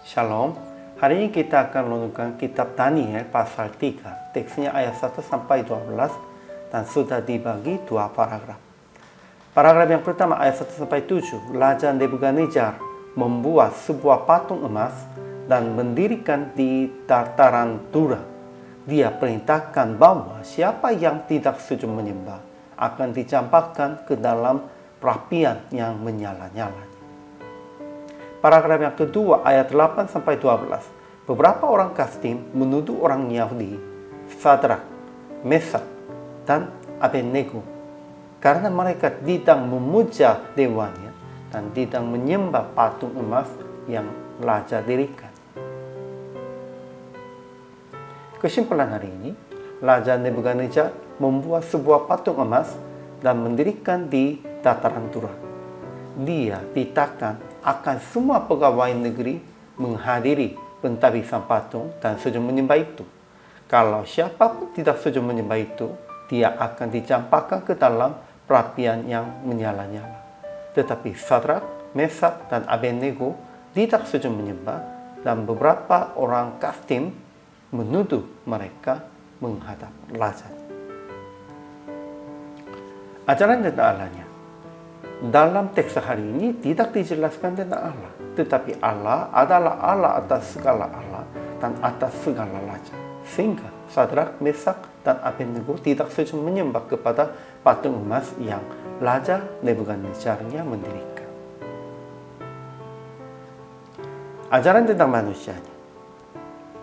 Shalom, hari ini kita akan merenungkan kitab Daniel pasal 3, teksnya ayat 1 sampai 12 dan sudah dibagi dua paragraf. Paragraf yang pertama ayat 1 sampai 7, Raja Nebukadnezar membuat sebuah patung emas dan mendirikan di dataran Dura. Dia perintahkan bahwa siapa yang tidak setuju menyembah akan dicampakkan ke dalam perapian yang menyala-nyala. Paragraf yang kedua ayat 8 sampai 12. Beberapa orang Kasdim menuduh orang Yahudi, Sadrak, Mesak, dan Abednego karena mereka tidak memuja dewanya dan tidak menyembah patung emas yang raja dirikan. Kesimpulan hari ini, Raja Nebukadnezar membuat sebuah patung emas dan mendirikan di dataran Dura. Dia ditakan akan semua pegawai negeri menghadiri pentabisan patung dan setuju menyembah itu. Kalau siapapun tidak setuju menyembah itu, dia akan dicampakkan ke dalam perapian yang menyala-nyala. Tetapi Sadrak, Mesak, dan Abednego tidak setuju menyembah dan beberapa orang Kasdim menuduh mereka menghadap raja. Ajaran tentang Allahnya. Dalam teks hari ini tidak dijelaskan tentang Allah, tetapi Allah adalah Allah atas segala Allah dan atas segala raja. Sehingga Sadrak, Mesak, dan Abednego tidak setuju menyembah kepada patung emas yang Raja Nebukadnezarnya mendirikan. Ajaran tentang manusianya.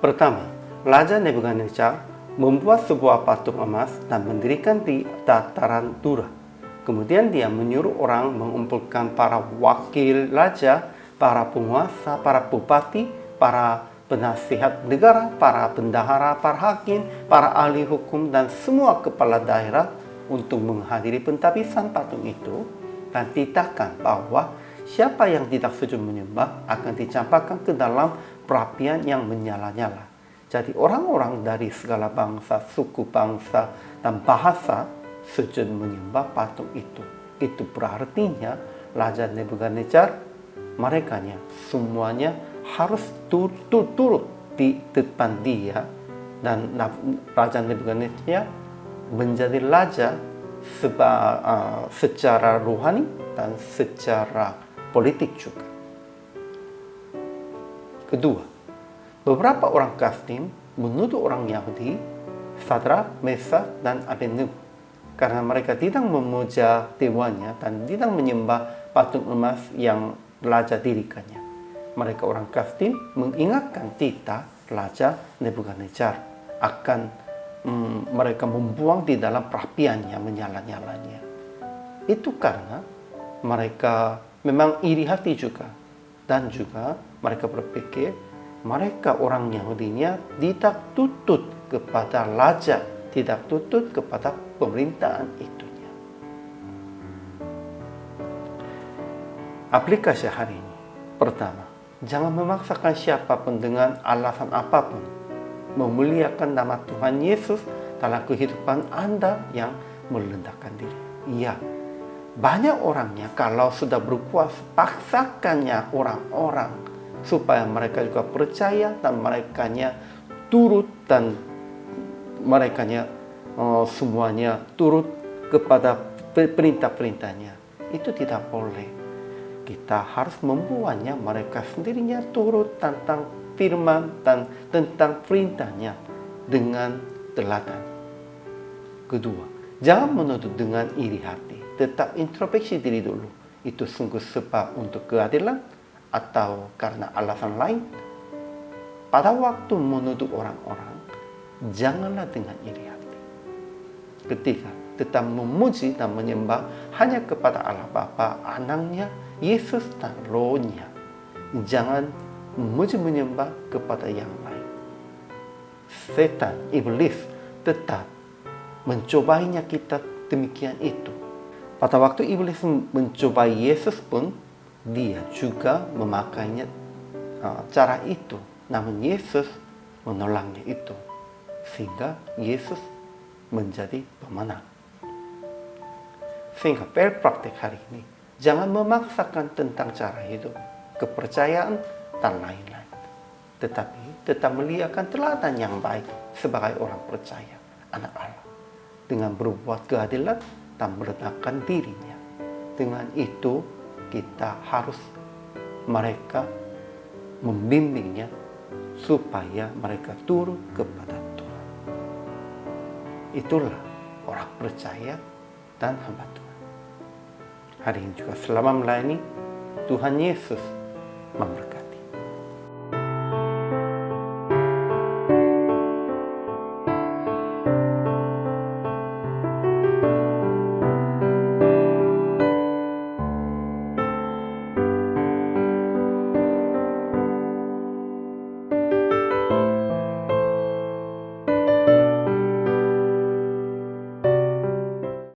Pertama, Raja Nebukadnezar membuat sebuah patung emas dan mendirikan di dataran Dura. Kemudian dia menyuruh orang mengumpulkan para wakil raja, para penguasa, para bupati, para penasihat negara, para bendahara, para hakim, para ahli hukum, dan semua kepala daerah untuk menghadiri pentabisan patung itu dan titahkan bahwa siapa yang tidak setuju menyembah akan dicampakkan ke dalam perapian yang menyala-nyala. Jadi orang-orang dari segala bangsa, suku bangsa, dan bahasa setuju menyembah patung itu. Itu berartinya Raja Nebukadnezar, merekanya semuanya harus turut di depan dia, dan Raja Nebukadnezar menjadi raja secara rohani dan secara politik juga. Kedua, beberapa orang Kasdim menuduh orang Yahudi, Sadrak, Mesak, dan Abednego karena mereka tidak memuja dewanya dan tidak menyembah patung emas yang raja dirikannya. Mereka orang Kasdim mengingatkan titah Raja Nebukadnezar akan mereka membuang di dalam perapiannya menyala-nyalanya. Itu karena mereka memang iri hati juga, dan juga mereka berpikir mereka orang Yahudinya tidak tutut kepada raja, tidak tutut kepada pemerintahan itunya. Aplikasi hari ini. Pertama, jangan memaksakan siapapun dengan alasan apapun memuliakan nama Tuhan Yesus dalam kehidupan Anda yang merendahkan diri. Iya, banyak orangnya kalau sudah berkuasa, paksakannya orang-orang supaya mereka juga percaya dan merekanya turut dan merekanya semuanya turut kepada perintah-perintahnya. Itu tidak boleh. Kita harus membuatnya mereka sendirinya turut tentang firman dan tentang perintahnya dengan teladan. Kedua, jangan menuduh dengan iri hati. Tetap introspeksi diri dulu. Itu sungguh sebab untuk keadilan atau karena alasan lain. Pada waktu menuduh orang-orang, janganlah dengan iri hati. Ketiga, tetap memuji dan menyembah hanya kepada Allah Bapa, Anaknya, Yesus, dan Roh-Nya. Jangan memuji menyembah kepada yang lain. Setan, iblis tetap mencobainya kita demikian itu. Pada waktu iblis mencobai Yesus pun, dia juga memakainya cara itu. Namun Yesus menolaknya itu. Sehingga Yesus menjadi pemenang. Sehingga praktek hari ini, jangan memaksakan tentang cara hidup, kepercayaan, dan lain-lain. tetapi tetap melihatkan teladan yang baik sebagai orang percaya, anak Allah, dengan berbuat keadilan dan merendahkan dirinya. Dengan itu kita harus mereka membimbingnya supaya mereka turut kepada Tuhan. Itulah orang percaya dan hamba Tuhan. Hari ini juga selama melayani, Tuhan Yesus memberkati.